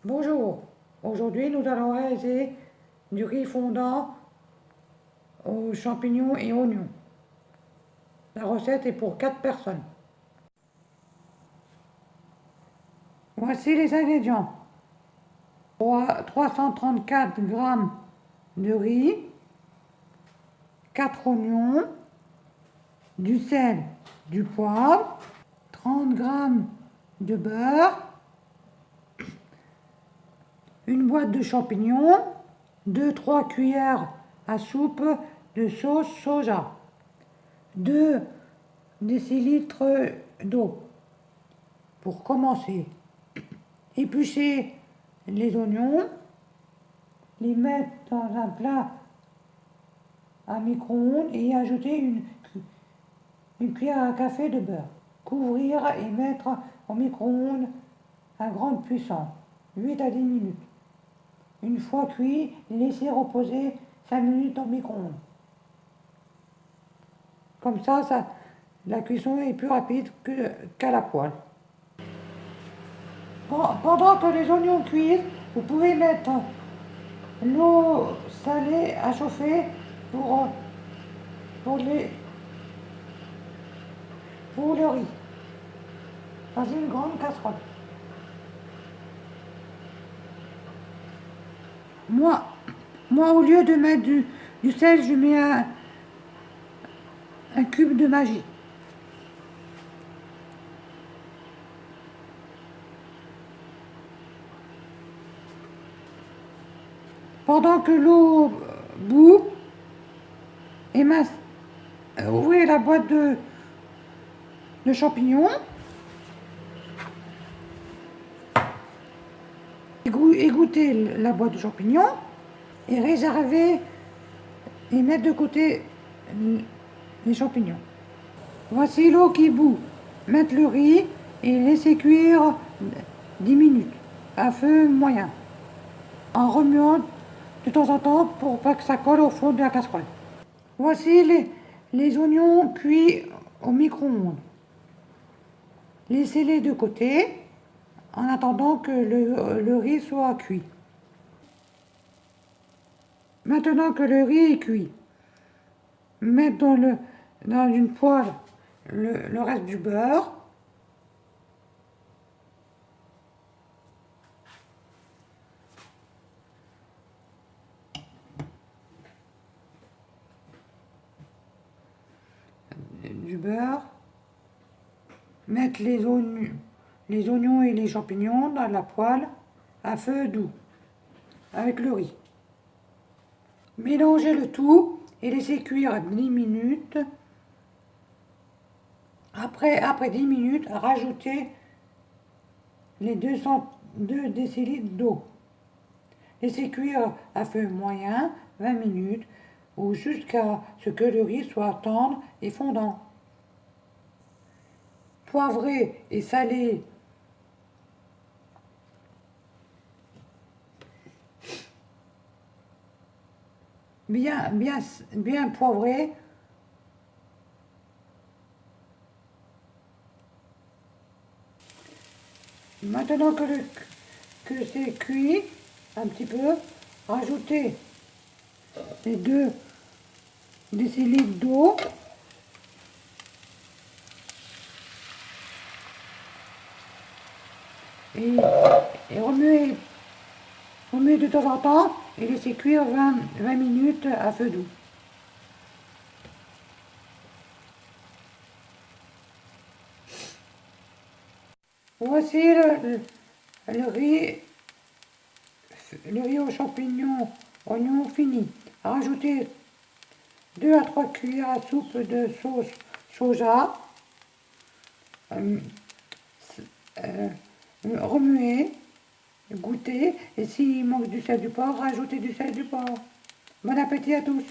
Bonjour, aujourd'hui nous allons réaliser du riz fondant aux champignons et oignons. La recette est pour 4 personnes. Voici les ingrédients. 334 g de riz, 4 oignons, du sel, du poivre, 30 g de beurre, une boîte de champignons, 2-3 cuillères à soupe de sauce soja, 2 décilitres d'eau. Pour commencer, éplucher les oignons, les mettre dans un plat à micro-ondes et y ajouter une cuillère à café de beurre. Couvrir et mettre au micro-ondes à grande puissance, 8 à 10 minutes. Une fois cuit, laissez reposer 5 minutes au micro-ondes. Comme ça, la cuisson est plus rapide qu'à la poêle. Pendant que les oignons cuisent, vous pouvez mettre l'eau salée à chauffer pour le riz dans une grande casserole. Moi, au lieu de mettre du sel, je mets un cube de Maggi. Pendant que l'eau bout, ouvrez la boîte de champignons, égouttez la boîte de champignons et réservez et mettre de côté les champignons. Voici l'eau qui bout. Mettre le riz et laisser cuire 10 minutes à feu moyen, en remuant de temps en temps pour pas que ça colle au fond de la casserole. Voici les oignons cuits au micro-ondes. Laissez-les de côté en attendant que le riz soit cuit. Maintenant que le riz est cuit, mettre dans une poêle le reste du beurre. Mettre les oignons et les champignons dans la poêle à feu doux avec le riz. Mélangez le tout et laissez cuire 10 minutes. Après 10 minutes, rajoutez les 2 décilitres d'eau. Laissez cuire à feu moyen 20 minutes ou jusqu'à ce que le riz soit tendre et fondant. Poivrez et salez bien poivré. Maintenant que c'est cuit un petit peu, rajoutez les 2 décilitres d'eau. Et remuez de temps en temps et laissez cuire 20 minutes à feu doux. Voici le riz aux champignons, oignons fini. Rajoutez 2 à 3 cuillères à soupe de sauce soja. Remuez, goûtez, et s'il manque du sel du porc, rajoutez du sel du porc. Bon appétit à tous!